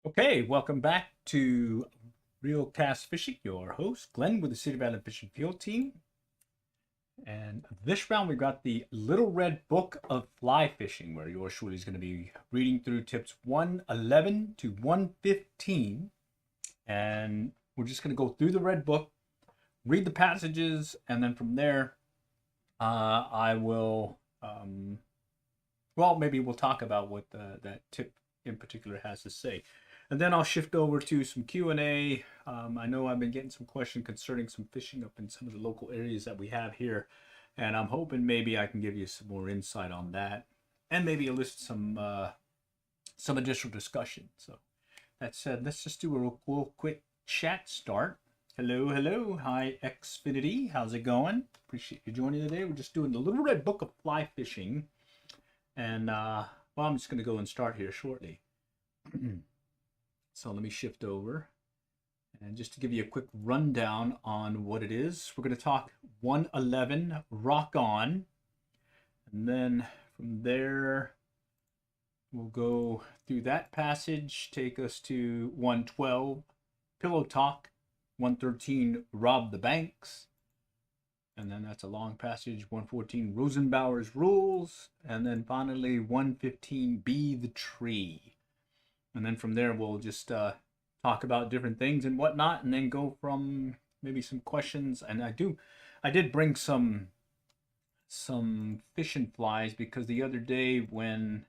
Okay, welcome back to Real Cast Fishing. Your host, Glenn, with the City of Island Fishing Field Team. And this round, we've got the Little Red Book of Fly Fishing, where yours truly is going to be reading through tips 111 to 115. And we're just going to go through the Red Book, read the passages, and then from there, I will, maybe we'll talk about what that tip in particular has to say. And then I'll shift over to some Q&A. I know I've been getting some questions concerning some fishing up in some of the local areas that we have here. And I'm hoping maybe I can give you some more insight on that. And maybe elicit some additional discussion. So that said, let's just do a real quick chat start. Hello, hello. Hi, Xfinity. How's it going? Appreciate you joining today. We're just doing the Little Red Book of Fly Fishing. And, I'm just going to go and start here shortly. So let me shift over. And just to give you a quick rundown on what it is, we're going to talk 111, Rock On. And then from there, we'll go through that passage, take us to 112, Pillow Talk. 113, Rob the Banks. And then that's a long passage. 114, Rosenbauer's Rules. And then finally, 115, Be the Tree. And then from there, we'll just talk about different things and whatnot, and then go from maybe some questions. And I did bring some fish and flies, because the other day when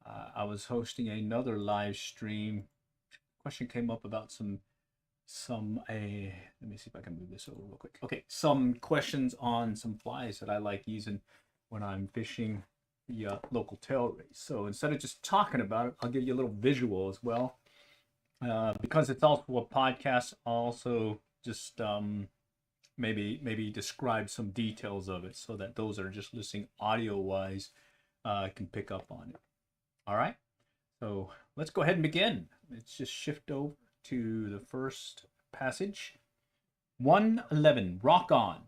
I was hosting another live stream, question came up about let me see if I can move this over real quick. Okay, some questions on some flies that I like using when I'm fishing the local tail race. So instead of just talking about it, I'll give you a little visual as well. Because it's also a podcast, I'll also just maybe describe some details of it, so that those that are just listening audio wise can pick up on it. All right, so let's go ahead and begin. Let's just shift over to the first passage. 111, Rock On.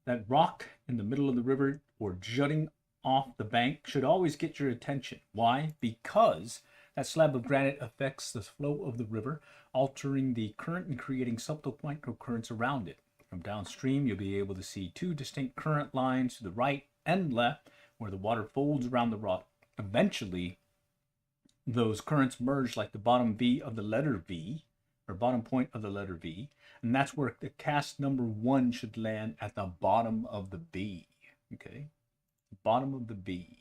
That rock in the middle of the river or jutting off the bank should always get your attention. Why? Because that slab of granite affects the flow of the river, altering the current and creating subtle microcurrents around it. From downstream, you'll be able to see two distinct current lines to the right and left, where the water folds around the rock. Eventually, those currents merge like the bottom V of the letter V, or bottom point of the letter V, and that's where the cast number 1 should land, at the bottom of the B. Okay, bottom of the B.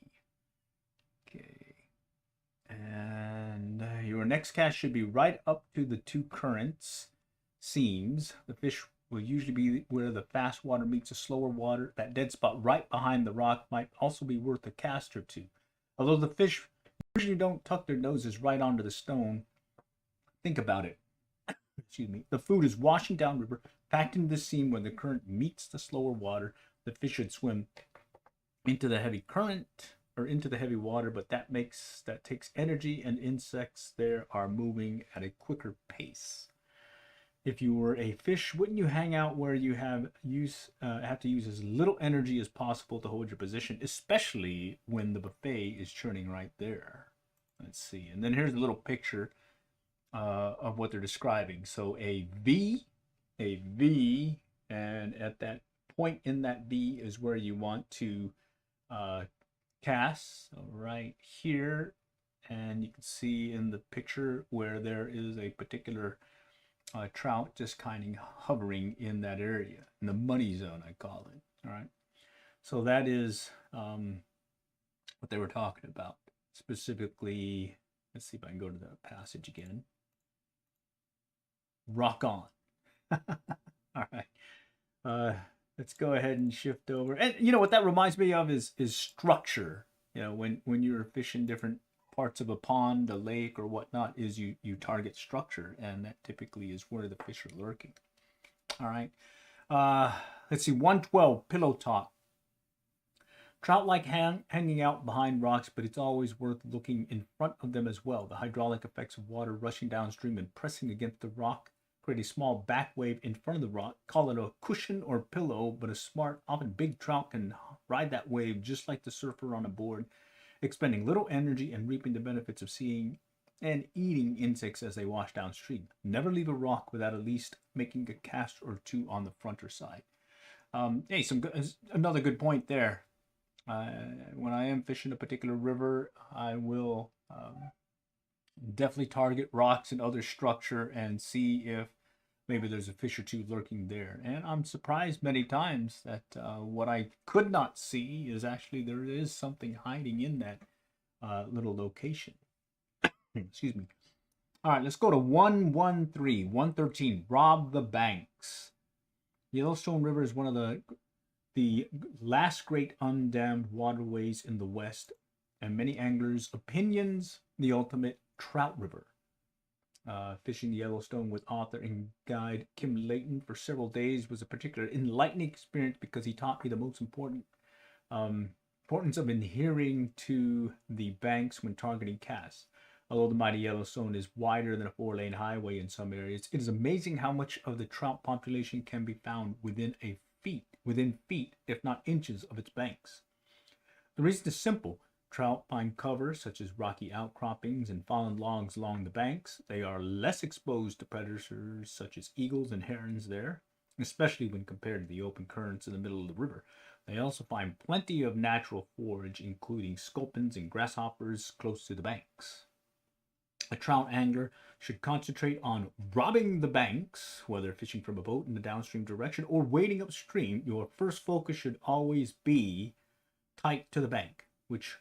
Okay, and your next cast should be right up to the two currents seams. The fish will usually be where the fast water meets the slower water. That dead spot right behind the rock might also be worth a cast or two. Although the fish usually don't tuck their noses right onto the stone, think about it. Excuse me. The food is washing down river, packed into the seam. When the current meets the slower water, the fish should swim into the heavy current or into the heavy water, but that takes energy, and insects there are moving at a quicker pace. If you were a fish, wouldn't you hang out where you have to use as little energy as possible to hold your position, especially when the buffet is churning right there? Let's see. And then here's a little picture of what they're describing. So a V, and at that point in that V is where you want to cast. So right here, and you can see in the picture where there is a particular trout just kind of hovering in that area, in the money zone, I call it. All right, so that is what they were talking about specifically. Let's see if I can go to the passage again. Rock On. All right, let's go ahead and shift over. And you know what that reminds me of is structure. You know, when you're fishing different parts of a pond, a lake, or whatnot, is you target structure, and that typically is where the fish are lurking. All right, let's see. 112, Pillow Talk. Trout like hanging out behind rocks, but it's always worth looking in front of them as well. The hydraulic effects of water rushing downstream and pressing against the rock create a small back wave in front of the rock. Call it a cushion or pillow, but a smart, often big trout can ride that wave just like the surfer on a board, expending little energy and reaping the benefits of seeing and eating insects as they wash downstream. Never leave a rock without at least making a cast or two on the front or side. Hey, another good point there. When I am fishing a particular river, I will definitely target rocks and other structure and see if maybe there's a fish or two lurking there. And I'm surprised many times that what I could not see is actually there is something hiding in that little location. Excuse me. All right, let's go to 113. Rob the banks. Yellowstone River is one of the last great undammed waterways in the West, and many anglers' opinions, the ultimate trout river. Fishing the Yellowstone with author and guide Kim Layton for several days was a particularly enlightening experience because he taught me the most importance of adhering to the banks when targeting casts. Although the mighty Yellowstone is wider than a 4-lane highway in some areas, it is amazing how much of the trout population can be found within feet, if not inches, of its banks. The reason is simple. Trout find cover, such as rocky outcroppings and fallen logs along the banks. They are less exposed to predators such as eagles and herons there, especially when compared to the open currents in the middle of the river. They also find plenty of natural forage, including sculpins and grasshoppers, close to the banks. A trout angler should concentrate on robbing the banks, whether fishing from a boat in the downstream direction or wading upstream. Your first focus should always be tight to the bank,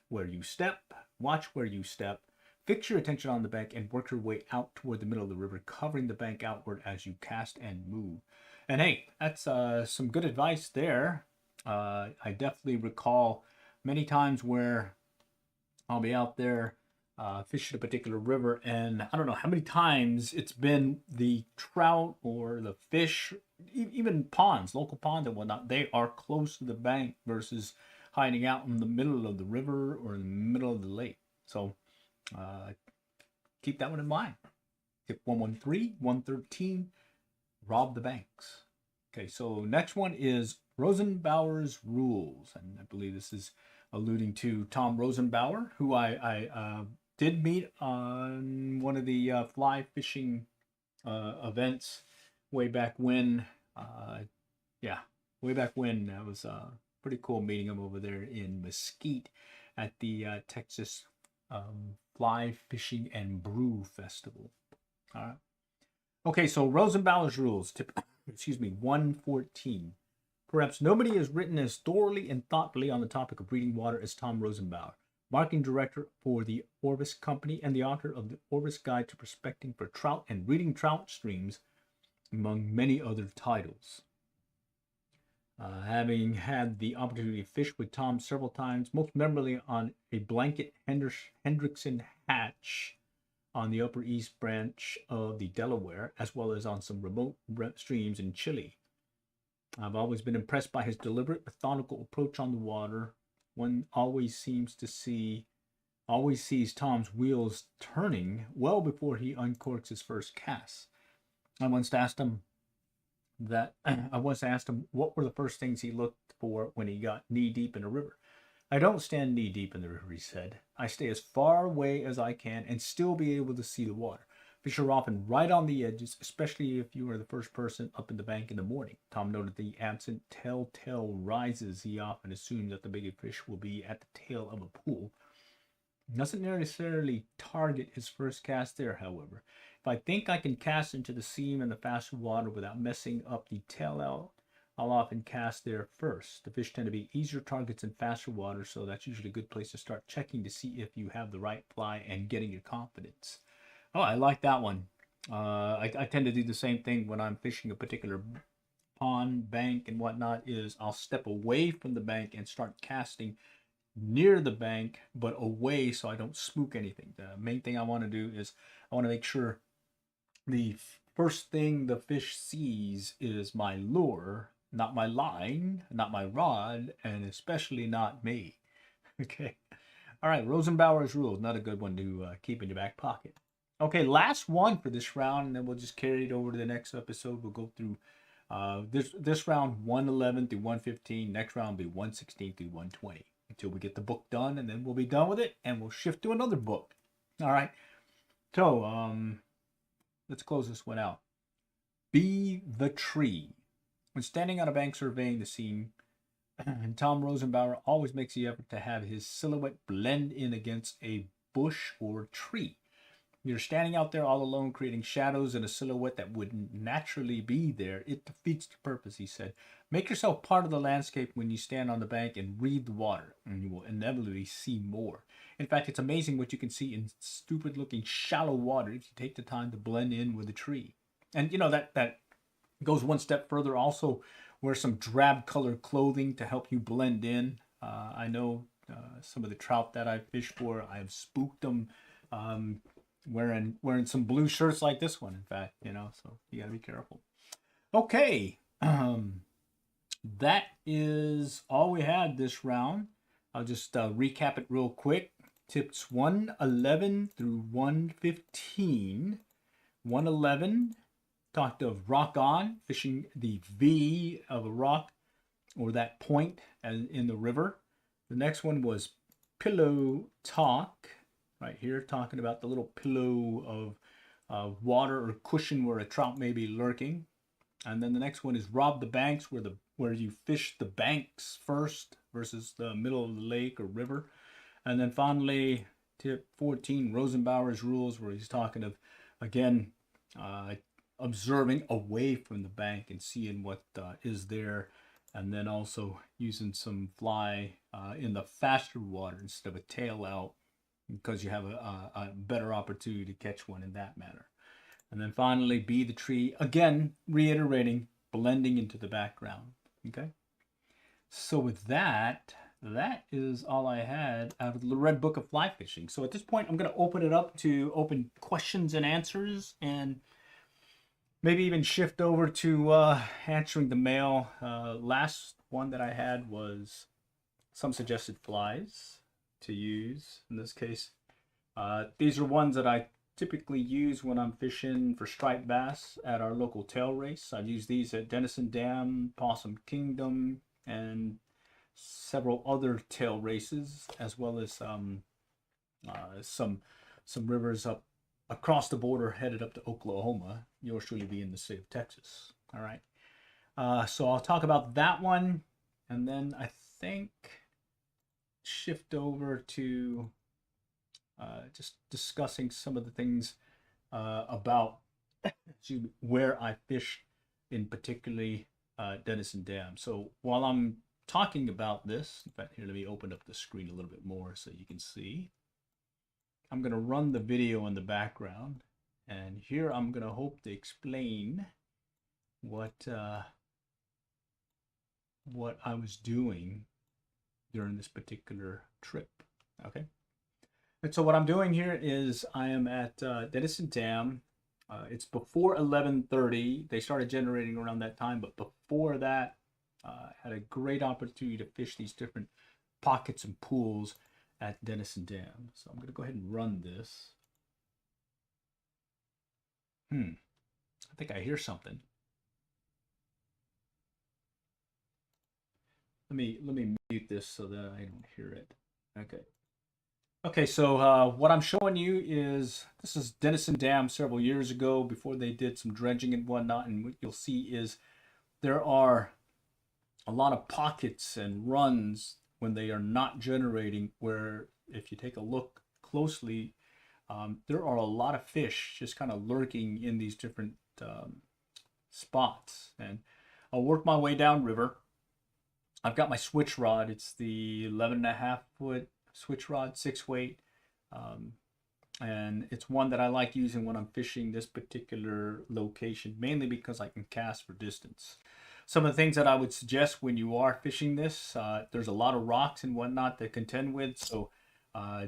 where you step, watch where you step, fix your attention on the bank, and work your way out toward the middle of the river, covering the bank outward as you cast and move. And hey, that's some good advice there. I definitely recall many times where I'll be out there fishing a particular river, and I don't know how many times it's been the trout or the fish, even ponds, local ponds and whatnot, they are close to the bank versus hiding out in the middle of the river or in the middle of the lake. So keep that one in mind. Tip 113, rob the banks. Okay, so next one is Rosenbauer's rules, and I believe this is alluding to Tom Rosenbauer, who I did meet on one of the fly fishing events way back when. Way back when. That was pretty cool meeting him over there in Mesquite at the Texas Fly Fishing and Brew Festival. All right. Okay, so Rosenbauer's rules. Tip 114. Perhaps nobody has written as thoroughly and thoughtfully on the topic of breeding water as Tom Rosenbauer, marketing director for the Orvis Company and the author of the Orvis Guide to Prospecting for Trout and Breeding Trout Streams, among many other titles. Having had the opportunity to fish with Tom several times, most memorably on a blanket Hendrickson hatch on the Upper East Branch of the Delaware, as well as on some remote streams in Chile. I've always been impressed by his deliberate, methodical approach on the water. One always sees Tom's wheels turning well before he uncorks his first cast. I once asked him what were the first things he looked for when he got knee-deep in a river. I don't stand knee-deep in the river, he said. I stay as far away as I can and still be able to see the water. Fish are often right on the edges, especially if you are the first person up in the bank in the morning. Tom noted the absent telltale rises. He often assumes that the bigger fish will be at the tail of a pool. He doesn't necessarily target his first cast there, however. If I think I can cast into the seam in the faster water without messing up the tail out, I'll often cast there first. The fish tend to be easier targets in faster water, so that's usually a good place to start checking to see if you have the right fly and getting your confidence. Oh, I like that one. I tend to do the same thing when I'm fishing a particular pond, bank, and whatnot, is I'll step away from the bank and start casting near the bank, but away so I don't spook anything. The main thing I want to do is I want to make sure the first thing the fish sees is my lure, not my line, not my rod, and especially not me. Okay. All right, Rosenbauer's rules, not a good one to keep in your back pocket. Okay, last one for this round, and then we'll just carry it over to the next episode. We'll go through this round 111 through 115. Next round will be 116 through 120 until we get the book done, and then we'll be done with it, and we'll shift to another book. All right. So, let's close this one out. Be the tree. When standing on a bank surveying the scene, Tom Rosenbauer always makes the effort to have his silhouette blend in against a bush or tree. You're standing out there all alone, creating shadows and a silhouette that wouldn't naturally be there. It defeats the purpose, he said. Make yourself part of the landscape when you stand on the bank and read the water, and you will inevitably see more. In fact, it's amazing what you can see in stupid-looking shallow water if you take the time to blend in with a tree. And you know that goes one step further. Also, wear some drab colored clothing to help you blend in. I know some of the trout that I fish for, I've spooked them. Wearing some blue shirts like this one, in fact, so you got to be careful. Okay, that is all we had this round. I'll just recap it real quick. Tips 111 through 115. 111 talked of rock on, fishing the V of a rock or that point in the river. The next one was pillow talk. Right here, talking about the little pillow of water or cushion where a trout may be lurking. And then the next one is rob the banks, where you fish the banks first versus the middle of the lake or river. And then finally, tip 14, Rosenbauer's rules, where he's talking of, again, observing away from the bank and seeing what is there. And then also using some fly in the faster water instead of a tail out, because you have a better opportunity to catch one in that manner. And then finally, be the tree. Again, reiterating, blending into the background. Okay? So with that is all I had out of the Red Book of Fly Fishing. So at this point, I'm going to open it up to open questions and answers, and maybe even shift over to answering the mail. Last one that I had was some suggested flies to use. In this case, these are ones that I typically use when I'm fishing for striped bass at our local tail race. I've used these at Denison Dam, Possum Kingdom, and several other tail races, as well as some rivers up across the border headed up to Oklahoma. Yours truly be in the state of Texas. All right. So I'll talk about that one, and then I think shift over to just discussing some of the things about where I fish, in particularly Denison Dam. So while I'm talking about this, in fact, here, let me open up the screen a little bit more so you can see. I'm going to run the video in the background, and here I'm going to hope to explain what I was doing during this particular trip. Okay, and so what I'm doing here is I am at Denison Dam. It's before 11:30. They started generating around that time, but before that, had a great opportunity to fish these different pockets and pools at Denison Dam. So I'm going to go ahead and run this. I think I hear something. Let me mute this so that I don't hear it. Okay, so what I'm showing you is, this is Denison Dam several years ago before they did some dredging and whatnot, and what you'll see is there are a lot of pockets and runs when they are not generating, where if you take a look closely, there are a lot of fish just kind of lurking in these different spots. And I'll work my way down river. I've got my switch rod. It's the 11.5 foot switch rod, 6 weight. And it's one that I like using when I'm fishing this particular location, mainly because I can cast for distance. Some of the things that I would suggest when you are fishing this, there's a lot of rocks and whatnot to contend with. So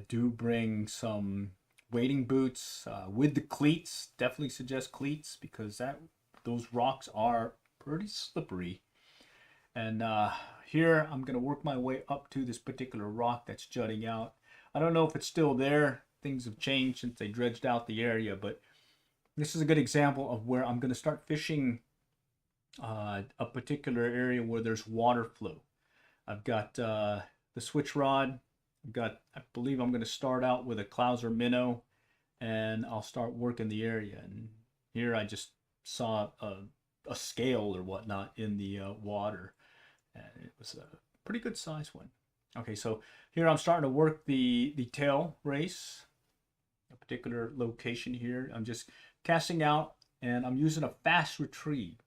do bring some wading boots with the cleats. Definitely suggest cleats, because those rocks are pretty slippery. And here I'm going to work my way up to this particular rock that's jutting out. I don't know if it's still there. Things have changed since they dredged out the area, but this is a good example of where I'm going to start fishing a particular area where there's water flow. I've got the switch rod. I believe I'm going to start out with a Clouser minnow, and I'll start working the area. And here I just saw a scale or whatnot in the water, and it was a pretty good size one. Okay, so here I'm starting to work the tail race, a particular location here. I'm just casting out, and I'm using a fast retrieve.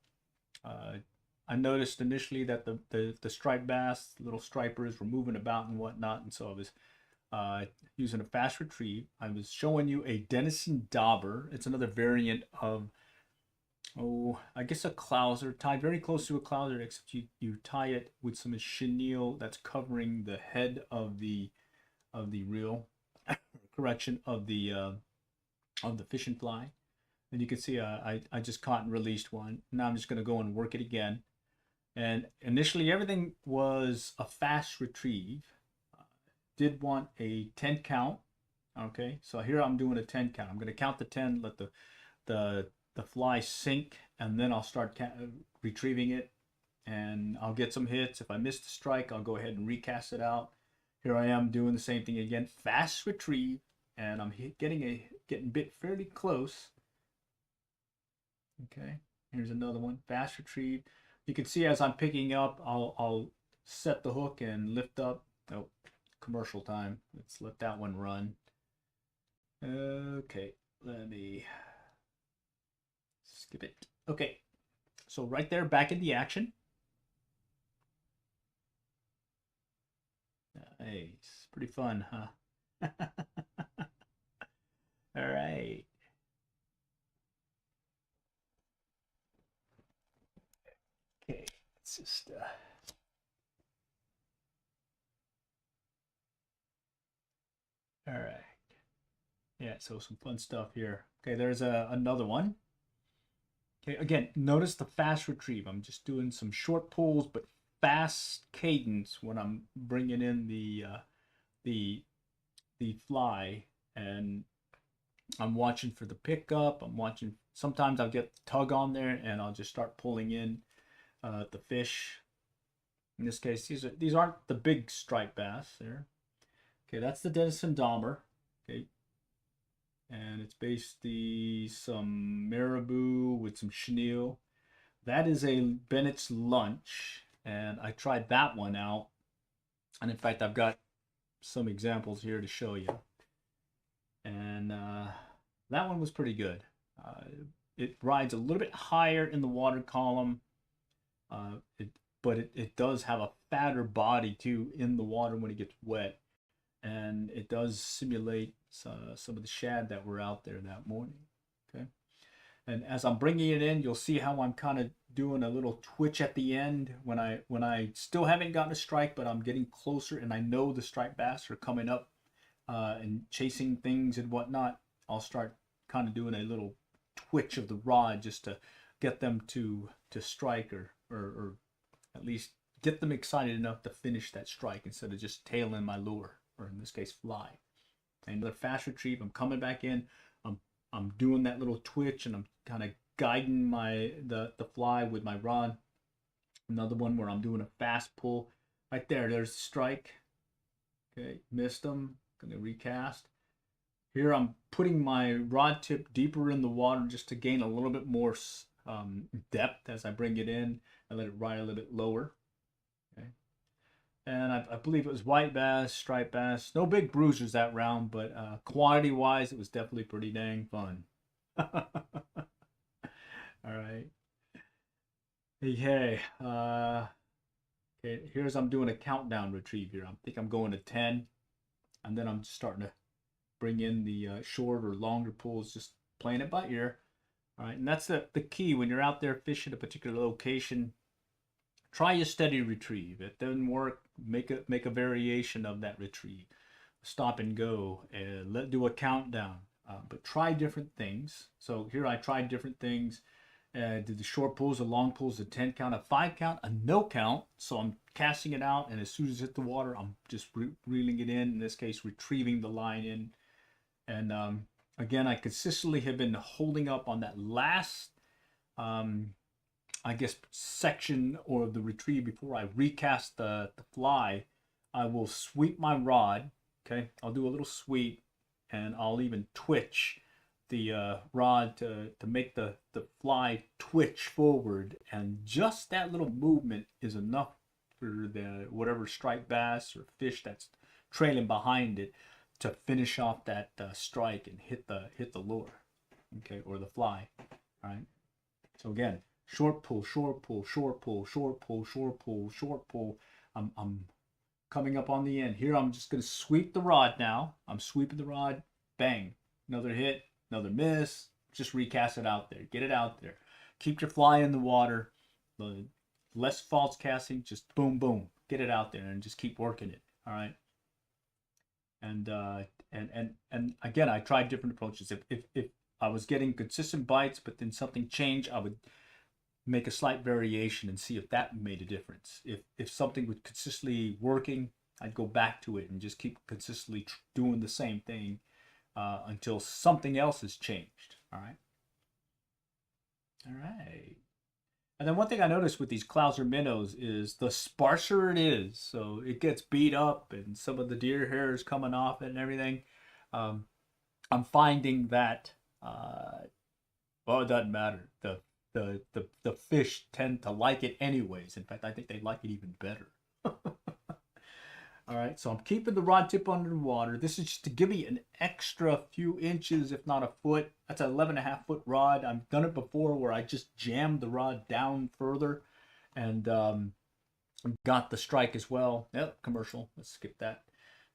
I noticed initially that the striped bass, little stripers, were moving about and whatnot, and so I was using a fast retrieve. I was showing you a Denison Dauber. It's another variant of, oh, I guess a clouser, tied very close to a clouser, except you tie it with some chenille that's covering the head of the reel, correction, of the fishing fly. And you can see I just caught and released one. Now I'm just going to go and work it again. And initially everything was a fast retrieve. Did want a 10 count. Okay, so here I'm doing a 10 count. I'm going to count the 10, let the fly sink, and then I'll start retrieving it, and I'll get some hits. If I miss the strike, I'll go ahead and recast it out. Here I am doing the same thing again, fast retrieve, and I'm getting bit fairly close. Okay, here's another one, fast retrieve. You can see as I'm picking up, I'll set the hook and lift up. Oh, commercial time. Let's let that one run. Okay, let me skip it. Okay, so right there, back in the action. Nice, pretty fun, huh? All right. Okay, let's just all right. Yeah, so some fun stuff here. Okay, there's another one. Okay, again, notice the fast retrieve. I'm just doing some short pulls, but fast cadence when I'm bringing in the fly, and I'm watching for the pickup. I'm watching. Sometimes I'll get the tug on there, and I'll just start pulling in the fish. In this case, these aren't the big striped bass there. Okay, that's the Denison Dauber. Okay, and it's basically some marabou with some chenille. That is a Bennett's Lunch, and I tried that one out. And in fact, I've got some examples here to show you. And that one was pretty good. It rides a little bit higher in the water column, but it does have a fatter body too in the water when it gets wet. And it does simulate some of the shad that were out there that morning. Okay, and as I'm bringing it in, you'll see how I'm kind of doing a little twitch at the end when I still haven't gotten a strike, but I'm getting closer, and I know the striped bass are coming up and chasing things and whatnot. I'll start kind of doing a little twitch of the rod just to get them to strike, or at least get them excited enough to finish that strike instead of just tailing my lure, or in this case, fly. Another fast retrieve. I'm coming back in. I'm doing that little twitch, and I'm kind of guiding the fly with my rod. Another one where I'm doing a fast pull. Right there, there's the strike. Okay, missed them. Gonna recast. Here I'm putting my rod tip deeper in the water just to gain a little bit more depth as I bring it in and let it ride a little bit lower. Okay. And I believe it was white bass, striped bass. No big bruisers that round, but quantity-wise, it was definitely pretty dang fun. All right. Hey, okay, here's I'm doing a countdown retrieve here. I think I'm going to 10, and then I'm just starting to bring in the short or longer pulls, just playing it by ear. All right, and that's the key when you're out there fishing a particular location. Try a steady retrieve. If it doesn't work, make a variation of that retrieve. Stop and go, and do a countdown. But try different things. So here I tried different things. Did the short pulls, the long pulls, the 10 count, a 5 count, a no count. So I'm casting it out, and as soon as it hit the water, I'm just reeling it in this case, retrieving the line in. And again, I consistently have been holding up on that last I guess section or the retrieve before I recast the fly. I will sweep my rod. Okay, I'll do a little sweep, and I'll even twitch the rod to make the fly twitch forward, and just that little movement is enough for the whatever striped bass or fish that's trailing behind it to finish off that strike and hit the lure, okay, or the fly. All right. So again, short pull, short pull, short pull, short pull, short pull, short pull. I'm coming up on the end here. I'm just gonna sweep the rod now. I'm sweeping the rod. Bang. Another hit. Another miss. Just recast it out there. Get it out there. Keep your fly in the water. Less false casting. Just boom, boom. Get it out there and just keep working it. All right. And again, I tried different approaches. If I was getting consistent bites, but then something changed, I would make a slight variation and see if that made a difference. If something was consistently working, I'd go back to it and just keep consistently doing the same thing until something else has changed. All right. All right. And then one thing I noticed with these Clouser minnows is the sparser it is, so it gets beat up and some of the deer hair is coming off it and everything. I'm finding that well, it doesn't matter. The fish tend to like it anyways. In fact, I think they like it even better. All right, so I'm keeping the rod tip under the water. This is just to give me an extra few inches, if not a foot. That's an 11.5-foot rod. I've done it before where I just jammed the rod down further and got the strike as well. Yep, commercial. Let's skip that.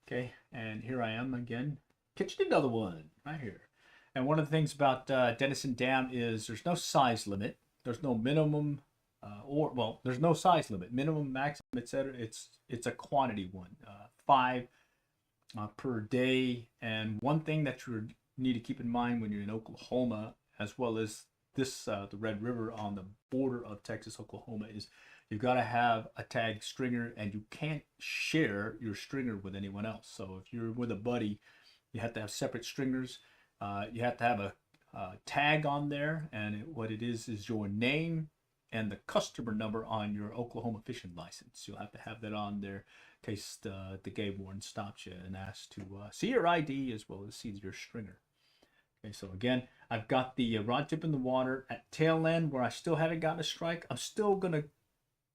Okay, and here I am again, catching another one right here. And one of the things about Denison Dam is there's no size limit. There's no minimum there's no size limit, minimum, maximum, etc. It's a quantity one, 5 per day. And one thing that you need to keep in mind when you're in Oklahoma, as well as this the Red River on the border of Texas, Oklahoma, is you've got to have a tag stringer, and you can't share your stringer with anyone else. So if you're with a buddy, you have to have separate stringers. You have to have a tag on there, and what it is your name and the customer number on your Oklahoma fishing license. You'll have to have that on there in case the game warden stops you and asks to see your ID as well as see your stringer. Okay, so again, I've got the rod tip in the water at tail end where I still haven't gotten a strike. I'm still gonna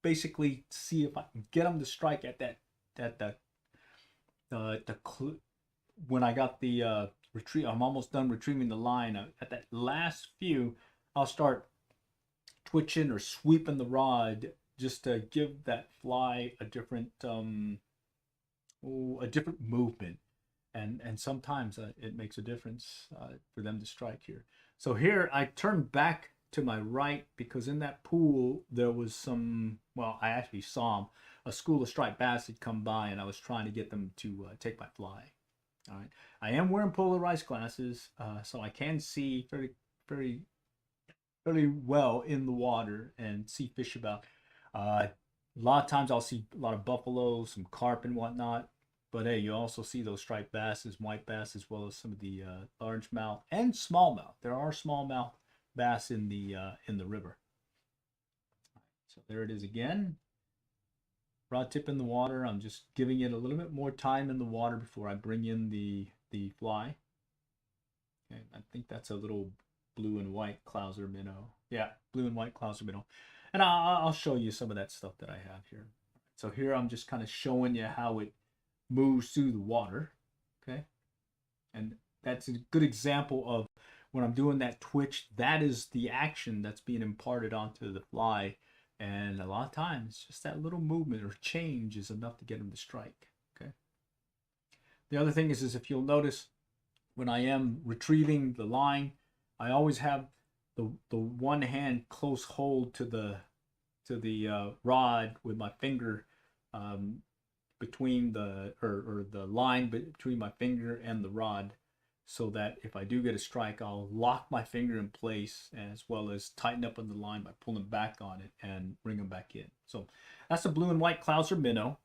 basically see if I can get them to strike at when I got the I'm almost done retrieving the line. At that last few, I'll start twitching or sweeping the rod just to give that fly a different movement, and sometimes it makes a difference for them to strike here. So here I turn back to my right because in that pool there was some, well, I actually saw a school of striped bass had come by, and I was trying to get them to take my fly. All right, I am wearing polarized glasses, so I can see very well in the water and see fish about. A lot of times I'll see a lot of buffalo, some carp and whatnot. But hey, you also see those striped basses, white bass, as well as some of the largemouth and smallmouth. There are smallmouth bass in the river. So there it is again. Rod tip in the water. I'm just giving it a little bit more time in the water before I bring in the fly. Okay, I think that's a little blue and white Clouser minnow. Yeah, blue and white Clouser minnow. And I'll show you some of that stuff that I have here. So here I'm just kind of showing you how it moves through the water. Okay, and that's a good example of when I'm doing that twitch. That is the action that's being imparted onto the fly. And a lot of times, just that little movement or change is enough to get them to strike. Okay. The other thing is if you'll notice, when I am retrieving the line, I always have the one hand close hold to the rod with my finger between the line between my finger and the rod, so that if I do get a strike, I'll lock my finger in place as well as tighten up on the line by pulling back on it and bring them back in. So that's a blue and white Clouser minnow.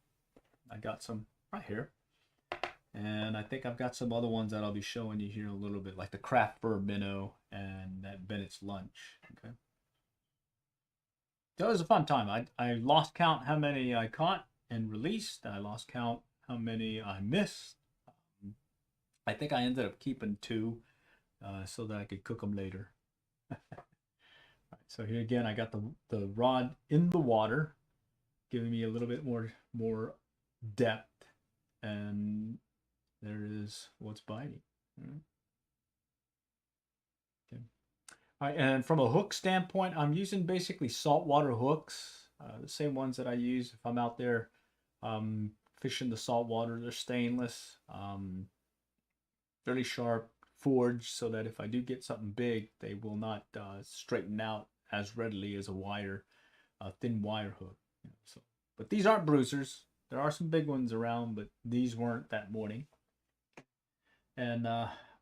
I got some right here. And I think I've got some other ones that I'll be showing you here in a little bit, like the craft fur minnow and that Bennett's lunch. Okay. So it was a fun time. I lost count how many I caught and released. I lost count how many I missed. I think I ended up keeping 2. so that I could cook them later. So here again, I got the rod in the water, giving me a little bit more depth, and there is what's biting. Okay. All right, and from a hook standpoint, I'm using basically saltwater hooks, the same ones that I use if I'm out there fishing the saltwater. They're stainless, fairly sharp, forged, so that if I do get something big, they will not straighten out as readily as a thin wire hook. So, but these aren't bruisers. There are some big ones around, but these weren't that morning. And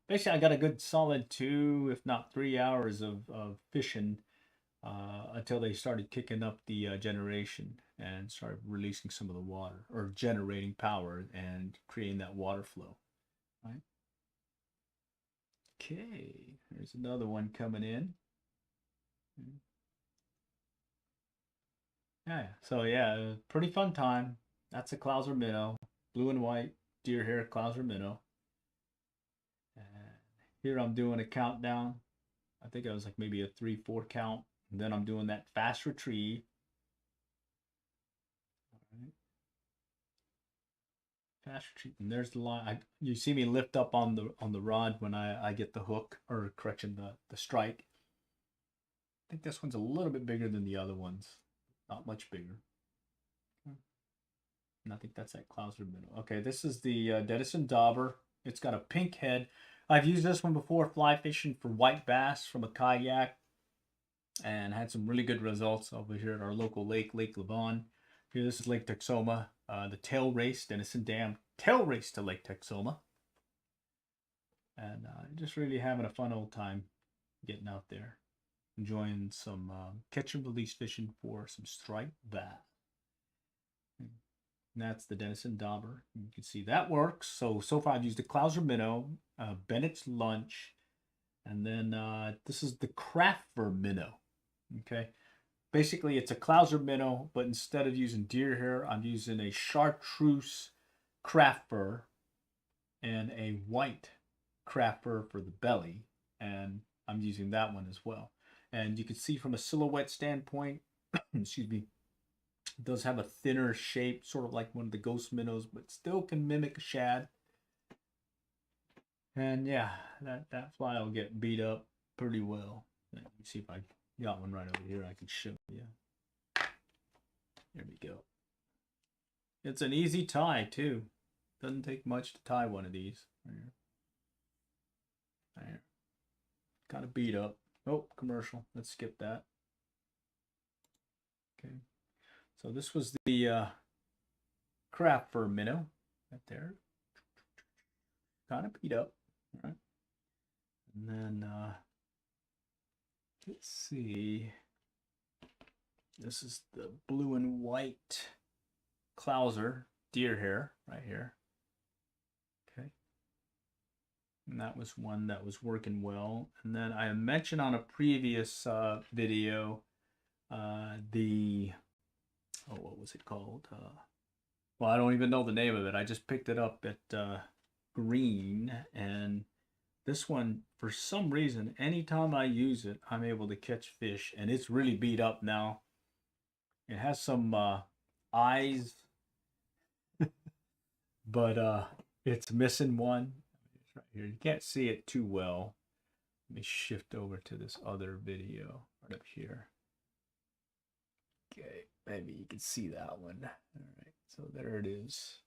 basically, I got a good solid 2, if not 3 hours of fishing until they started kicking up the generation and started releasing some of the water, or generating power and creating that water flow. Right. Okay, there's another one coming in. Yeah, so yeah, pretty fun time. That's a Clouser minnow, blue and white deer hair Clouser minnow. And here I'm doing a countdown. I think I was like maybe a 3-4 count. And then I'm doing that fast retrieve. All right. Fast retrieve, and there's the line. You see me lift up on the rod when I get the hook, or correction, the strike. I think this one's a little bit bigger than the other ones. Not much bigger. And I think that's that Clouser minnow. Okay, this is the Denison Dauber. It's got a pink head. I've used this one before fly fishing for white bass from a kayak, and had some really good results over here at our local lake, Lake Levon. Here, this is Lake Texoma, the tail race, Denison Dam tail race to Lake Texoma. And just really having a fun old time getting out there, enjoying some catch and release fishing for some striped bass. And that's the Denison Dauber. You can see that works. So far I've used the Clouser minnow, Bennett's Lunch, and then this is the craft fur minnow. Okay, basically it's a Clouser minnow, but instead of using deer hair, I'm using a chartreuse craft fur and a white craft fur for the belly, and I'm using that one as well. And you can see from a silhouette standpoint, excuse me, it does have a thinner shape, sort of like one of the ghost minnows, but still can mimic a shad. And yeah, that fly will get beat up pretty well. Let me see if I got one right over here I can show you. There we go. It's an easy tie too. Doesn't take much to tie one of these. Right here. There. Kind of beat up. Oh, commercial. Let's skip that. Okay. So this was the craft fur minnow right there. Kind of beat up. All right. And then let's see. This is the blue and white Clouser deer hair right here. Okay. And that was one that was working well. And then I mentioned on a previous video what was it called? Well, I don't even know the name of it. I just picked it up at Green, and this one, for some reason, anytime I use it, I'm able to catch fish, and it's really beat up now. It has some eyes, but it's missing one. It's right here. You can't see it too well. Let me shift over to this other video right up here. Okay, maybe you can see that one. All right, so there it is.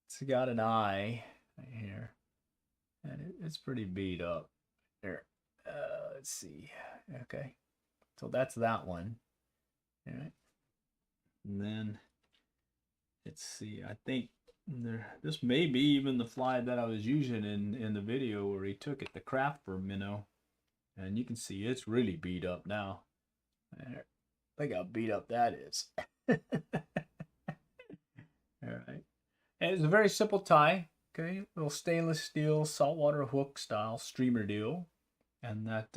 It's got an eye right here, and it's pretty beat up. There, let's see. Okay, so that's that one. All right, and then let's see. I think this may be even the fly that I was using in the video where he took it, the craft fur minnow, and you can see it's really beat up now. There. Look how beat up that is. All right. And it's a very simple tie. Okay. Little stainless steel saltwater hook style streamer deal. And that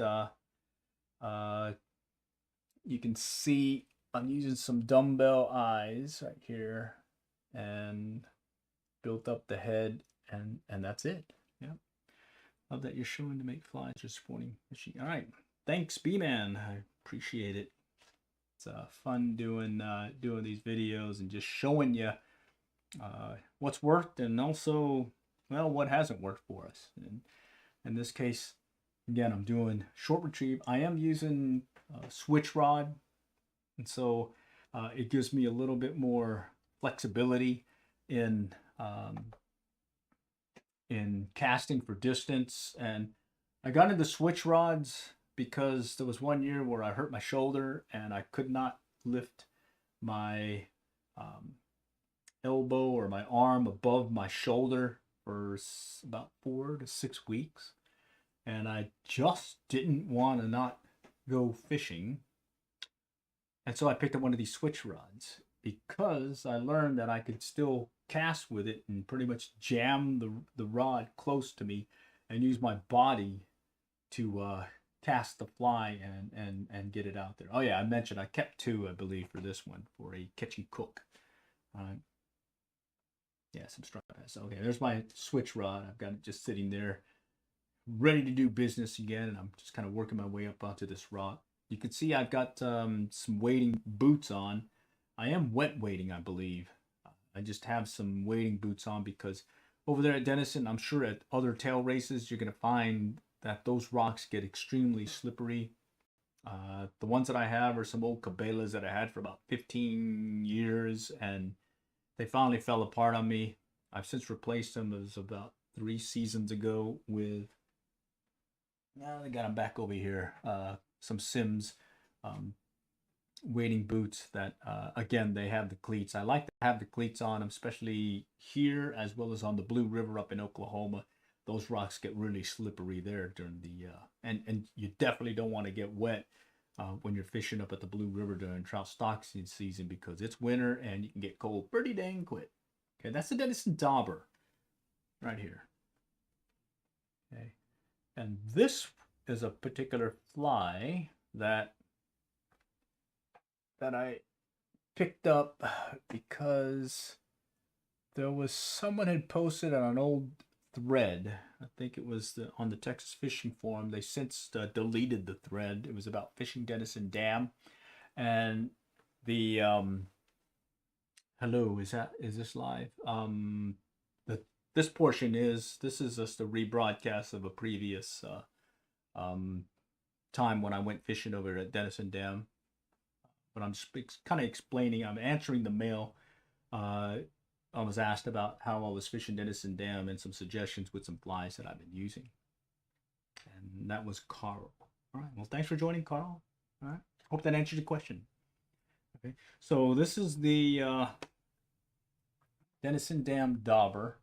you can see I'm using some dumbbell eyes right here and built up the head, and that's it. Yeah. Love that you're showing to make flies or sporting fishing. All right, thanks, B-Man. I appreciate it. It's fun doing these videos and just showing you what's worked and also, well, what hasn't worked for us. And in this case, again, I'm doing short retrieve. I am using switch rod, and so it gives me a little bit more flexibility in casting for distance. And I got into switch rods because there was one year where I hurt my shoulder and I could not lift my elbow or my arm above my shoulder for about 4 to 6 weeks. And I just didn't want to not go fishing. And so I picked up one of these switch rods because I learned that I could still cast with it and pretty much jam the rod close to me and use my body to cast the fly and get it out there. Oh yeah, I mentioned I kept 2, I believe, for this one, for a catch and cook. Yeah, some striped bass. Okay, there's my switch rod. I've got it just sitting there, ready to do business again, and I'm just kind of working my way up onto this rock. You can see I've got some wading boots on. I am wet wading, I believe. I just have some wading boots on because over there at Denison, I'm sure at other tail races, you're going to find that those rocks get extremely slippery. The ones that I have are some old Cabela's that I had for about 15 years, and they finally fell apart on me. I've since replaced them. It was about 3 seasons ago with, I got them back over here, some Sims wading boots that, again, they have the cleats. I like to have the cleats on them, especially here as well as on the Blue River up in Oklahoma. Those rocks get really slippery there during the, and you definitely don't want to get wet when you're fishing up at the Blue River during trout stocking season because it's winter and you can get cold pretty dang quick. Okay, that's the Denison Dauber right here. Okay, and this is a particular fly that I picked up because there was someone had posted on an old thread. I think it was on the Texas Fishing Forum. They since deleted the thread. It was about fishing Denison Dam, and the hello, is this live? This portion is just a rebroadcast of a previous time when I went fishing over at Denison Dam. But I'm just kind of explaining. I'm answering the mail. I was asked about how I was fishing Denison Dam and some suggestions with some flies that I've been using. And that was Carl. All right. Well, thanks for joining, Carl. All right. Hope that answered your question. Okay. So this is the Denison Dam Dauber.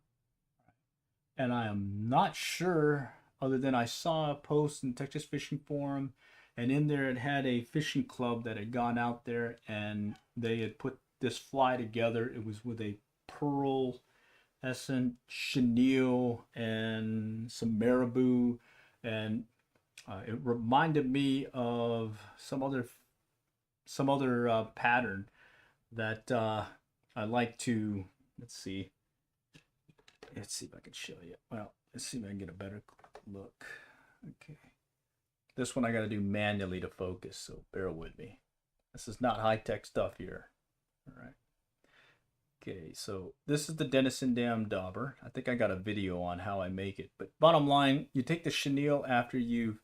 And I am not sure, other than I saw a post in Texas Fishing Forum, and in there it had a fishing club that had gone out there and they had put this fly together. It was with a pearl essence, chenille, and some marabou, and it reminded me of some other pattern that I like to. Let's see if I can show you. Well, let's see if I can get a better look. Okay, this one I got to do manually to focus, so bear with me. This is not high-tech stuff here. All right. Okay, so this is the Denison Dam Dauber. I think I got a video on how I make it. But bottom line, you take the chenille after you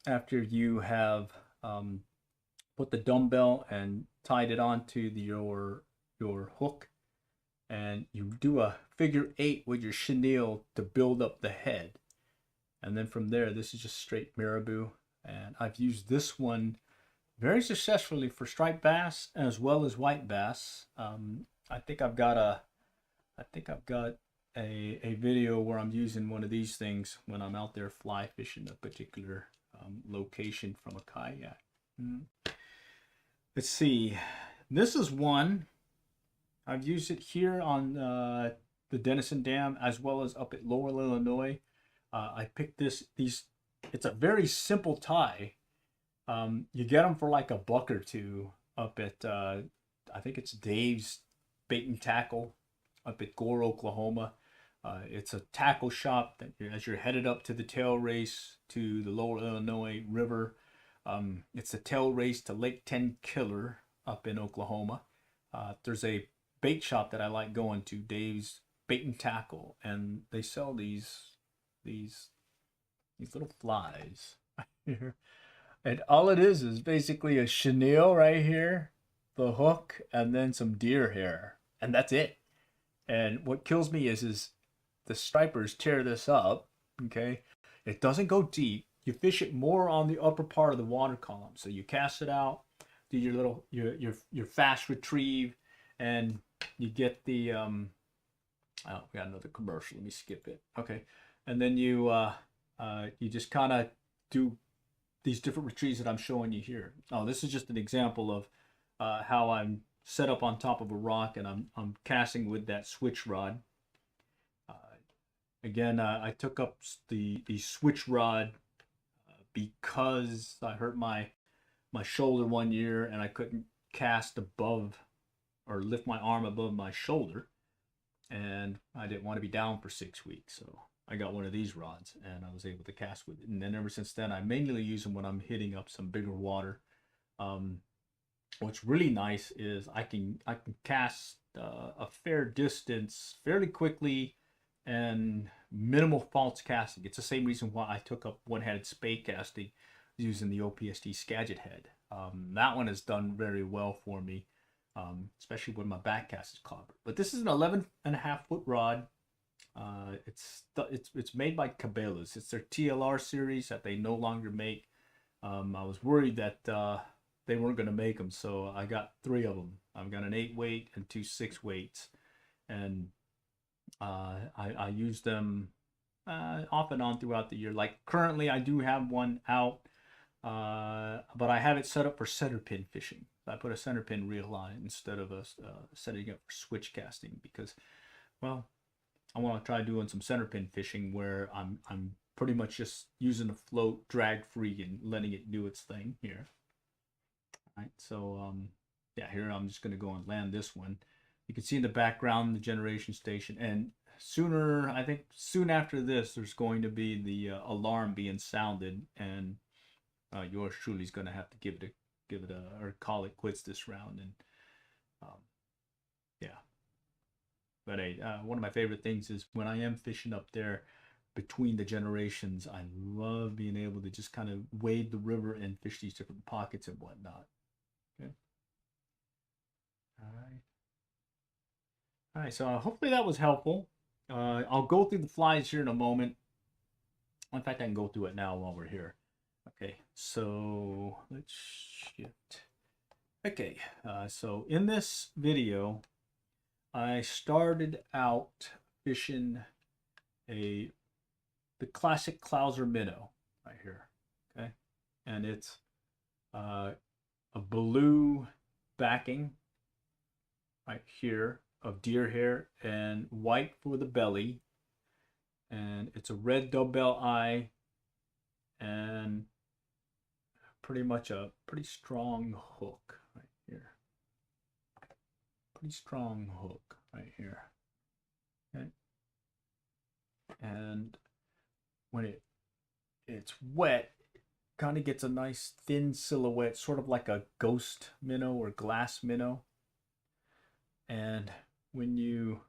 have put the dumbbell and tied it onto your hook, and you do a figure 8 with your chenille to build up the head. And then from there, this is just straight marabou. And I've used this one very successfully for striped bass as well as white bass. I think I've got a video where I'm using one of these things when I'm out there fly fishing a particular location from a kayak. Let's see. This is one. I've used it here on the Denison Dam as well as up at Laurel, Illinois. I picked these. It's a very simple tie. You get them for like $1 or $2 up at I think it's Dave's Bait and Tackle up at Gore, Oklahoma. It's a tackle shop that as you're headed up to the tail race to the Lower Illinois River. It's a tail race to Lake Tenkiller up in Oklahoma. There's a bait shop that I like going to, Dave's Bait and Tackle, and they sell these little flies here. And all it is basically a chenille right here, the hook, and then some deer hair, and that's it. And what kills me is the stripers tear this up. Okay, it doesn't go deep. You fish it more on the upper part of the water column. So you cast it out, do your little your fast retrieve, and you get the oh, we got another commercial. Let me skip it. Okay, and then you just kind of do these different retrieves that I'm showing you here. Oh, this is just an example of how I'm set up on top of a rock and I'm casting with that switch rod. Again, I took up the switch rod because I hurt my shoulder one year and I couldn't cast above or lift my arm above my shoulder, and I didn't want to be down for 6 weeks, so I got one of these rods and I was able to cast with it. And then ever since then, I mainly use them when I'm hitting up some bigger water. What's really nice is I can cast a fair distance fairly quickly and minimal false casting. It's the same reason why I took up one-handed spade casting using the OPST Skagit head. That one has done very well for me, especially when my back cast is clobbered. But this is an 11.5-foot rod. It's made by Cabela's. It's their TLR series that they no longer make. I was worried that they weren't going to make them, so I got 3 of them. I've got an 8-weight and 2 6-weights, and I use them off and on throughout the year. Like currently, I do have one out, but I have it set up for center pin fishing. I put a center pin reel on it instead of setting it up for switch casting because, well, I want to try doing some center pin fishing where I'm pretty much just using the float drag free and letting it do its thing here. All right, so yeah, here I'm just going to go and land this one. You can see in the background the generation station, and I think soon after this, there's going to be the alarm being sounded, and yours truly is going to have to give it a or call it quits this round. And yeah, but hey, one of my favorite things is when I am fishing up there between the generations, I love being able to just kind of wade the river and fish these different pockets and whatnot. Okay. All right. All right, so hopefully that was helpful. I'll go through the flies here in a moment. In fact, I can go through it now while we're here. Okay, so let's shift. Okay, so in this video, I started out fishing the classic Clouser minnow right here. Okay, and it's a blue backing right here of deer hair and white for the belly, and it's a red doorbell eye and pretty much a pretty strong hook right here. Pretty strong hook right here. Okay, and when it's wet, it kind of gets a nice thin silhouette, sort of like a ghost minnow or glass minnow. And when you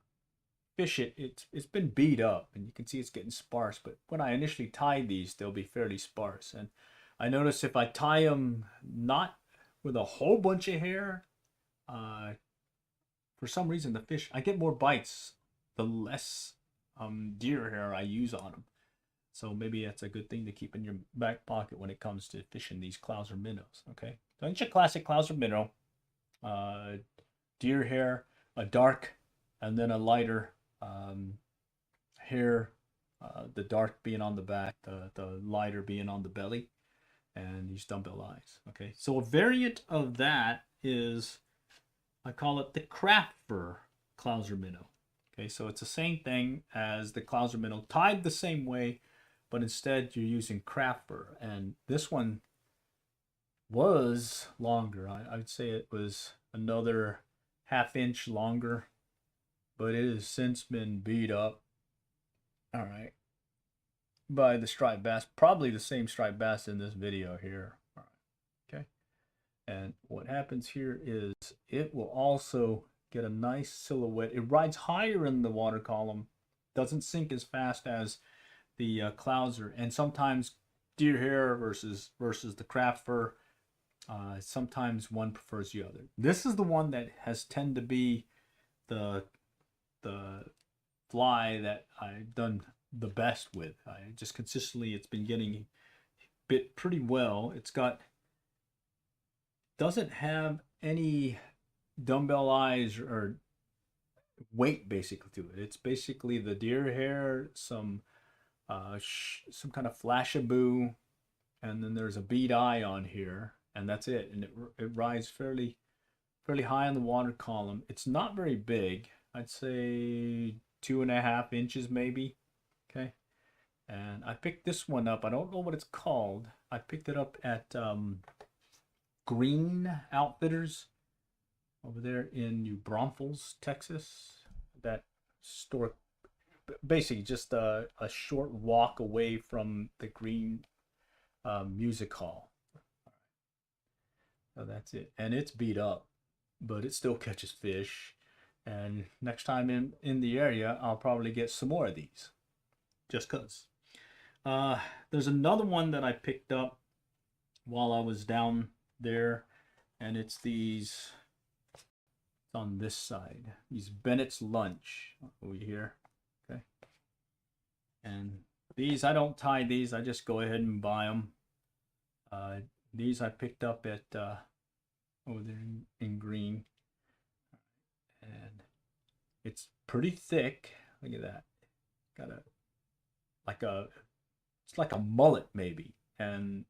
fish it, it's been beat up and you can see it's getting sparse, but when I initially tie these, they'll be fairly sparse. And I notice if I tie them not with a whole bunch of hair, for some reason the fish, I get more bites the less deer hair I use on them. So maybe that's a good thing to keep in your back pocket when it comes to fishing these Clouser minnows. Okay, so it's your classic Clouser minnow, deer hair, a dark and then a lighter hair, the dark being on the back, the lighter being on the belly, and these dumbbell eyes. Okay, so a variant of that is, I call it the craft fur Clouser minnow. Okay, so it's the same thing as the Clouser minnow, tied the same way, but instead you're using craft fur. And this one was longer. I'd say it was another ½ inch longer, but it has since been beat up All right. By the striped bass, probably the same striped bass in this video here. All right. Okay. And what happens here is it will also get a nice silhouette. It rides higher in the water column, doesn't sink as fast as the clouser, and sometimes deer hair versus the craft fur. Sometimes one prefers the other. This is the one that has tend to be the fly that I've done the best with. I just consistently, it's been getting bit pretty well. It's got, doesn't have any dumbbell eyes or weight basically to it. It's basically the deer hair, some kind of flashaboo, and then there's a bead eye on here, and that's it. And it rides fairly high on the water column. It's not very big. I'd say 2.5 inches maybe. Okay. And I picked this one up. I don't know what it's called. I picked it up at Green Outfitters over there in New Braunfels, Texas. That store, basically just a short walk away from the Green Music Hall. So that's it. And it's beat up, but it still catches fish. And next time in the area, I'll probably get some more of these, just cause. There's another one that I picked up while I was down there, and it's these. It's on this side. These Bennett's Lunch over here. Okay. And these, I don't tie these. I just go ahead and buy them. These I picked up at over there in Green. And it's pretty thick. Look at that. Got it's like a mullet maybe, and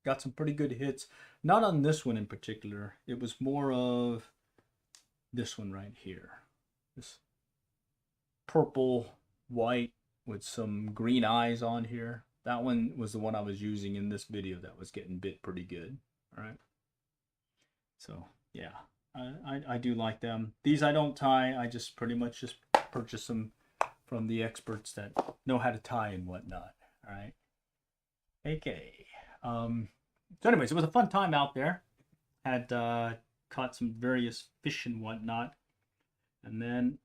got some pretty good hits. Not on this one in particular. It was more of this one right here. This purple white with some green eyes on here. That one was the one I was using in this video that was getting bit pretty good. All right. So yeah. I do like them. These I don't tie. I just pretty much just purchase them from the experts that know how to tie and whatnot. All right. Okay. So anyways, it was a fun time out there. Had caught some various fish and whatnot. And then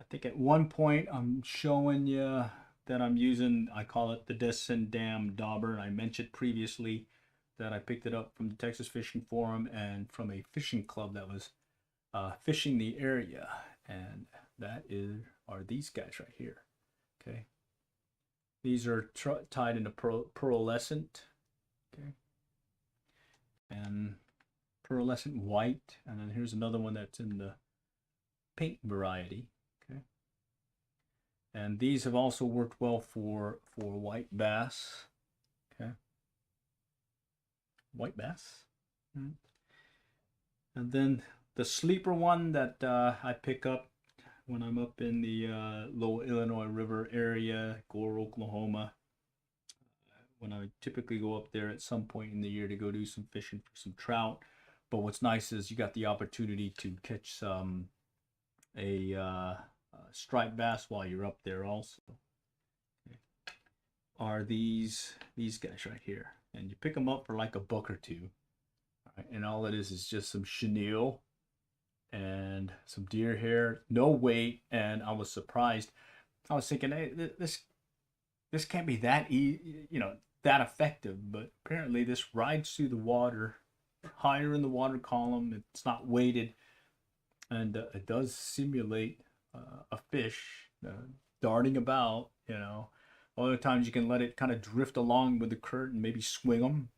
I think at one point I'm showing you that I'm using, I call it the Descendam Dauber. I mentioned previously that I picked it up from the Texas Fishing Forum and from a fishing club that was fishing the area, and that are these guys right here. Okay, these are tied into pearlescent. Okay, and pearlescent white, and then here's another one that's in the pink variety. Okay, and these have also worked well for white bass. Okay. White bass. And then the sleeper one that I pick up when I'm up in the Lower Illinois River area, Gore, Oklahoma. When I typically go up there at some point in the year to go do some fishing for some trout. But what's nice is you got the opportunity to catch some striped bass while you're up there also. Okay. Are these guys right here. And you pick them up for like $1 or $2. All right, and all it is just some chenille and some deer hair, no weight. And I was surprised. I was thinking, hey, this can't be that that effective. But apparently, this rides through the water, higher in the water column. It's not weighted, and it does simulate a fish darting about. Other times you can let it kind of drift along with the current and maybe swing them,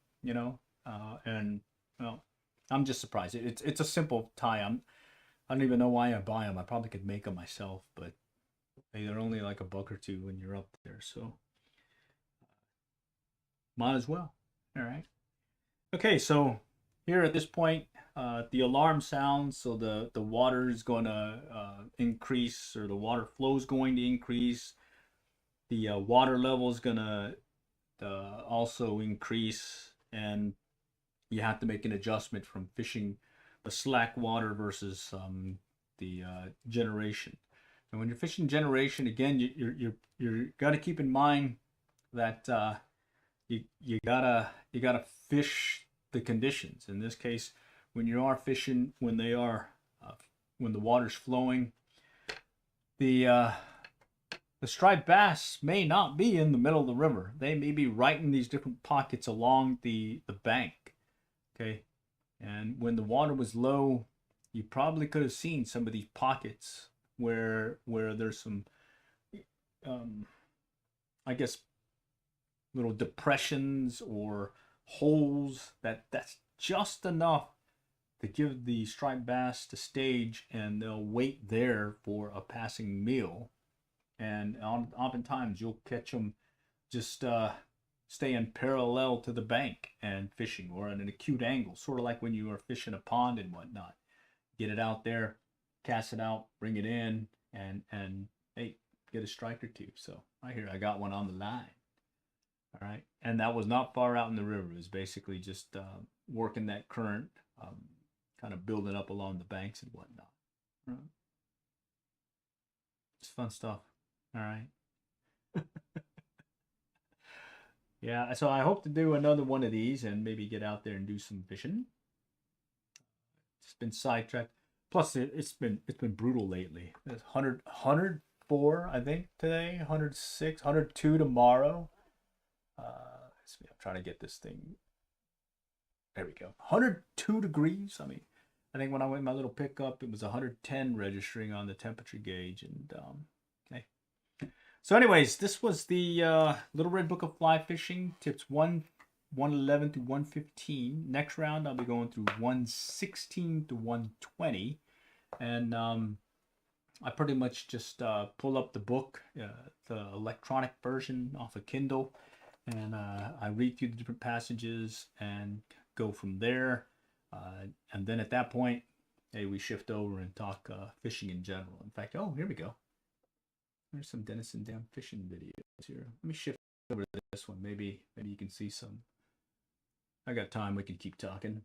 and well, I'm just surprised. It's a simple tie. I don't even know why I buy them. I probably could make them myself, but they're only like $1 or $2 when you're up there, so might as well. All right. Okay, so here at this point, the alarm sounds, so the water is going to increase, or the water flow is going to increase. The water level is gonna also increase, and you have to make an adjustment from fishing the slack water versus the generation. And when you're fishing generation, again, you're got to keep in mind that you gotta fish the conditions. In this case, when you are fishing, when the water's flowing, the the striped bass may not be in the middle of the river. They may be right in these different pockets along the bank. Okay, and when the water was low, you probably could have seen some of these pockets where there's some, um, I guess, little depressions or holes that's just enough to give the striped bass to stage, and they'll wait there for a passing meal. And oftentimes you'll catch them just staying parallel to the bank and fishing, or at an acute angle, sort of like when you are fishing a pond and whatnot. Get it out there, cast it out, bring it in, and hey, get a strike or two. So right here, I got one on the line. All right, and that was not far out in the river. It was basically just working that current, kind of building up along the banks and whatnot. All right. It's fun stuff. All right. Yeah, so I hope to do another one of these and maybe get out there and do some fishing. It's been sidetracked. Plus, it's been brutal lately. It's 104, I think, today. 106, 102 tomorrow. I'm trying to get this thing. There we go. 102 degrees. I mean, I think when I went in my little pickup, it was 110 registering on the temperature gauge. And okay. So, anyways, this was the Little Red Book of Fly Fishing tips 111 to 115. Next round, I'll be going through 116 to 120, and I pretty much just pull up the book, the electronic version off of Kindle, and I read through the different passages and go from there. And then at that point, hey, we shift over and talk fishing in general. In fact, oh, here we go. There's some Denison Dam fishing videos here. Let me shift over to this one. Maybe you can see some. I got time. We can keep talking.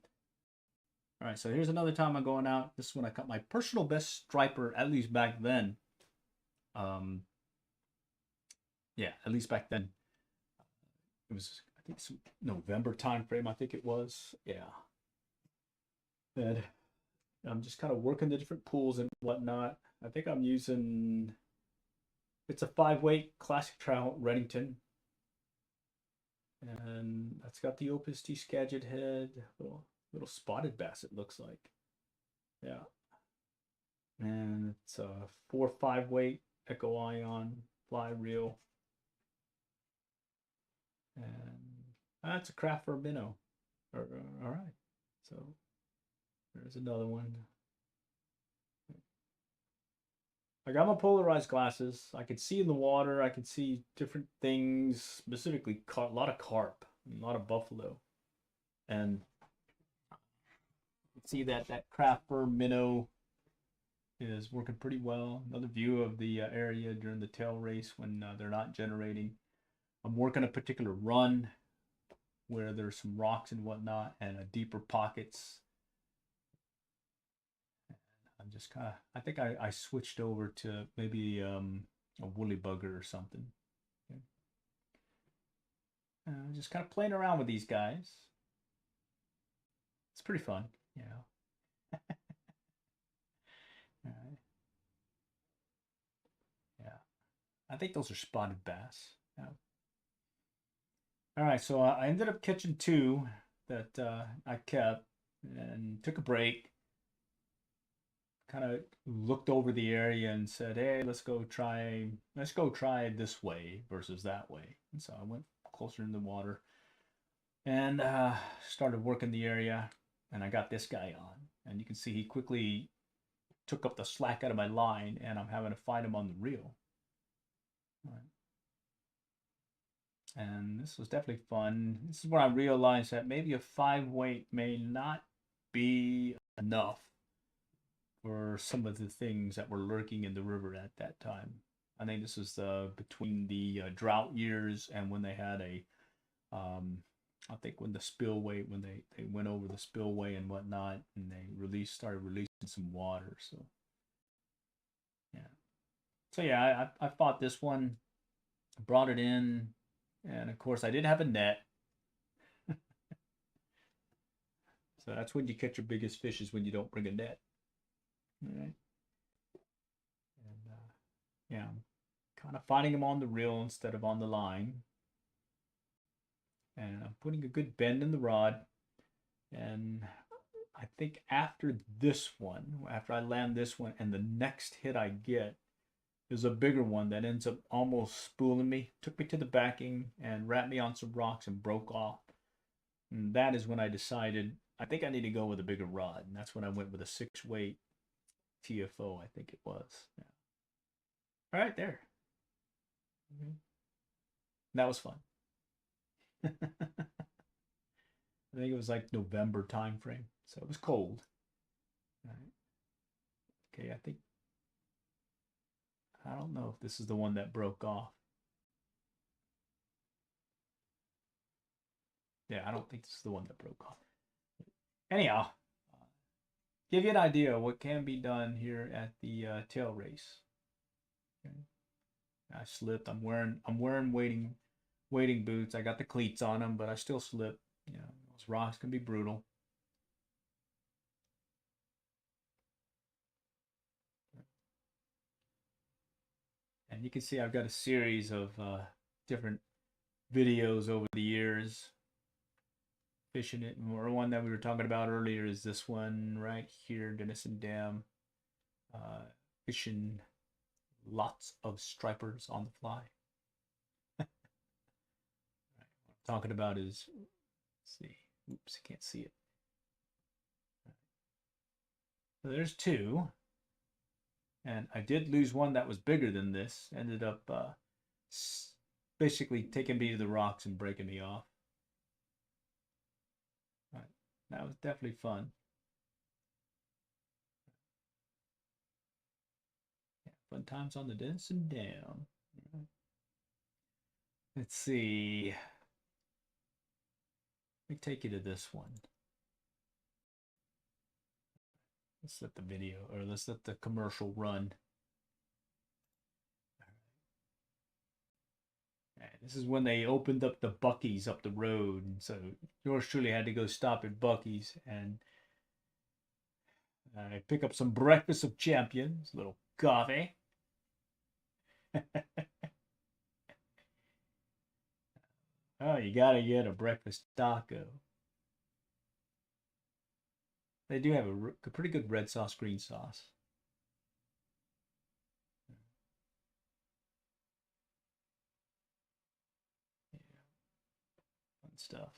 All right, so here's another time I'm going out. This is when I caught my personal best striper, at least back then. Yeah, at least back then. It was, I think, some November time frame, I think it was. Yeah. And I'm just kind of working the different pools and whatnot. I think I'm using, it's a 5-weight classic trout Reddington. And that's got the Opus T Skagit head, little spotted bass, it looks like. Yeah. And it's a 4-5-weight Echo Ion fly reel. And that's a craft for a minnow. All right. So there's another one. I got my polarized glasses. I could see in the water. I could see different things, specifically a lot of carp, a lot of buffalo. And you can see that craft fur minnow is working pretty well. Another view of the area during the tail race when they're not generating. I'm working a particular run where there's some rocks and whatnot and deeper pockets. I'm just kind of, I think I switched over to maybe a woolly bugger or something. Okay. Just kind of playing around with these guys. It's pretty fun, you know. All right. Yeah. I think those are spotted bass. Yeah. All right, so I ended up catching 2 that I kept and took a break. Kind of looked over the area and said, "Hey, let's go try this way versus that way." And so I went closer in the water and started working the area, and I got this guy on, and you can see he quickly took up the slack out of my line, and I'm having to fight him on the reel. All right. And this was definitely fun. This is when I realized that maybe a 5-weight may not be enough for some of the things that were lurking in the river at that time. I think this was between the drought years and when they had I think when the spillway, when they went over the spillway and whatnot, and they started releasing some water. So yeah. So yeah, I fought this one, brought it in, and of course I did have a net. So that's when you catch your biggest fish, is when you don't bring a net. All right. And yeah, I'm kind of fighting them on the reel instead of on the line. And I'm putting a good bend in the rod. And I think after this one, after I land this one, and the next hit I get is a bigger one that ends up almost spooling me, took me to the backing and wrapped me on some rocks and broke off. And that is when I decided I think I need to go with a bigger rod. And that's when I went with a 6-weight TFO, I think it was. Yeah. All right, there. That was fun. I think it was like November time frame, so it was cold. All right. Okay, I don't know if this is the one that broke off. Yeah, I don't think this is the one that broke off. Anyhow, give you an idea of what can be done here at the tail race. Okay. I slipped. I'm wearing wading boots. I got the cleats on them, but I still slip. You know, those rocks can be brutal. And you can see I've got a series of different videos over the years fishing it. And one that we were talking about earlier is this one right here, Denison Dam, fishing lots of stripers on the fly. What I'm talking about is, let's see, oops, I can't see it. So there's two, and I did lose one that was bigger than this. Ended up basically taking me to the rocks and breaking me off. Right. That was definitely fun. Yeah, fun times on the Denison Dam. Right. Let's see. Let me take you to this one. Let's let the video, or let's let the commercial run. This is when they opened up the Buc-ee's up the road, and so yours truly had to go stop at Buc-ee's and pick up some breakfast of champions, a little coffee. Oh, you gotta get a breakfast taco. They do have a pretty good red sauce, green sauce. Yeah, fun stuff.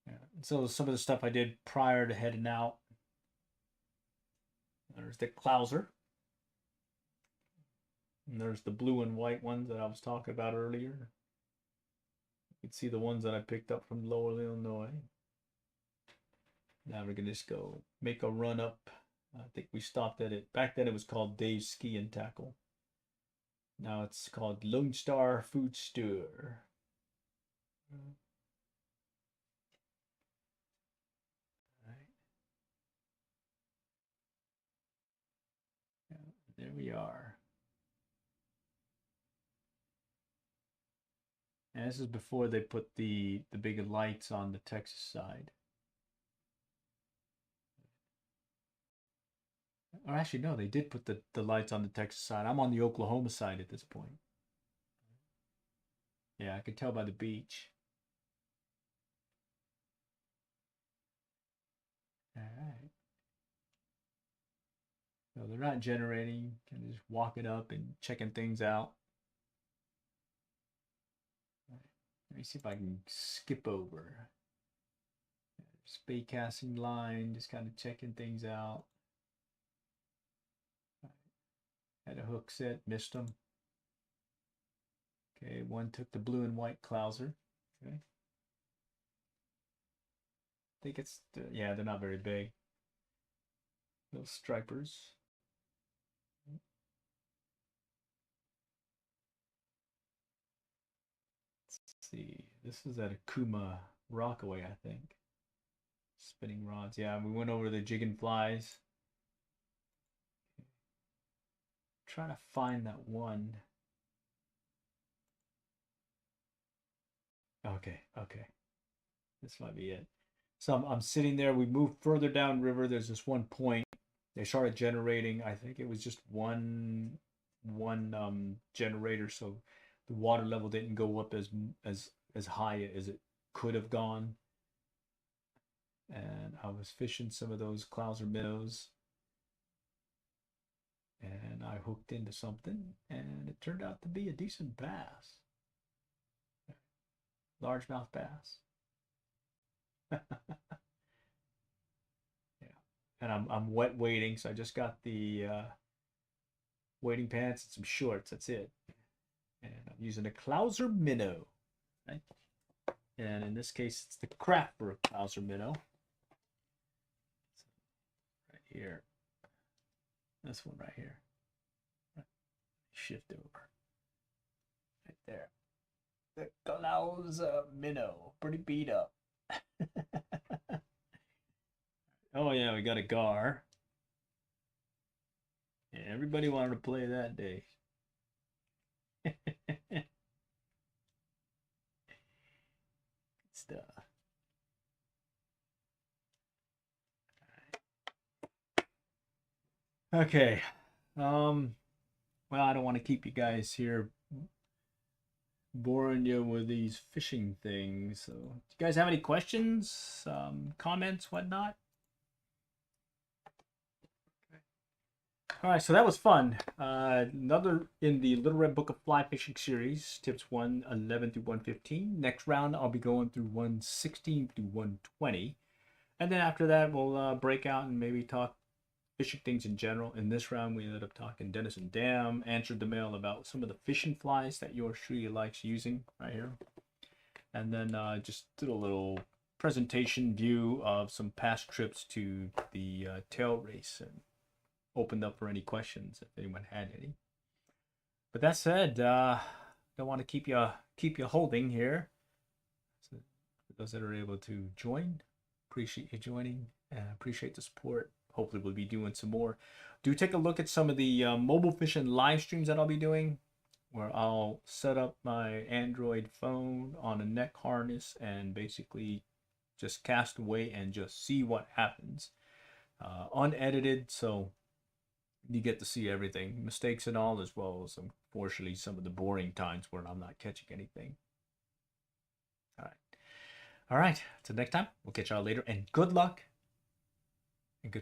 Yeah. So some of the stuff I did prior to heading out. There's the Clouser. And there's the blue and white ones that I was talking about earlier. You can see the ones that I picked up from Lower Illinois. Now we're gonna just go make a run up. I think we stopped at it. Back then it was called Dave's Ski and Tackle. Now it's called Lone Star Food Store. Right. Yeah, there we are. And this is before they put the big lights on the Texas side. Or actually, no, they did put the lights on the Texas side. I'm on the Oklahoma side at this point. Yeah, I could tell by the beach. All right. So they're not generating. Can just walking up and checking things out. Let me see if I can skip over. Spay casting line, just kind of checking things out. Had a hook set, missed them. Okay, one took the blue and white Clouser. Okay. I think it's, yeah, they're not very big. Those stripers. Let's see. This is at Akuma Rockaway, I think. Spinning rods. Yeah, we went over the jig and flies. trying to find that one. Okay, okay. This might be it. So I'm sitting there. We moved further downriver. There's this one point. They started generating. I think it was just one generator, so the water level didn't go up as high as it could have gone. And I was fishing some of those clouser minnows, and I hooked into something, and it turned out to be a decent bass, largemouth bass. Yeah, and I'm wet wading, so I just got the wading pants and some shorts. That's it, and I'm using a clouser minnow, right? And in this case, it's the Crapper clouser minnow. Right here, this one right here. Shift over. Right there. The clouser minnow, pretty beat up. Oh yeah, we got a gar. Yeah, everybody wanted to play that day. Good stuff. Okay. Well, I don't want to keep you guys here boring you with these fishing things. So, do you guys have any questions, comments, whatnot? All right, so that was fun. Another in the Little Red Book of Fly Fishing series, tips 111 through 115. Next round, I'll be going through 116 through 120. And then after that, we'll break out and maybe talk fishing things in general. In this round, we ended up talking Denison Dam, answered the mail about some of the fishing flies that yours truly likes using right here. And then just did a little presentation view of some past trips to the tail race and opened up for any questions if anyone had any. But that said, don't want to keep you holding here. So for those that are able to join, appreciate you joining. Appreciate the support. Hopefully we'll be doing some more. Do take a look at some of the mobile fishing live streams that I'll be doing, where I'll set up my Android phone on a neck harness and basically just cast away and just see what happens. Unedited, so you get to see everything, mistakes and all, as well as unfortunately some of the boring times where I'm not catching anything. All right, till next time, we'll catch y'all later, and good luck and good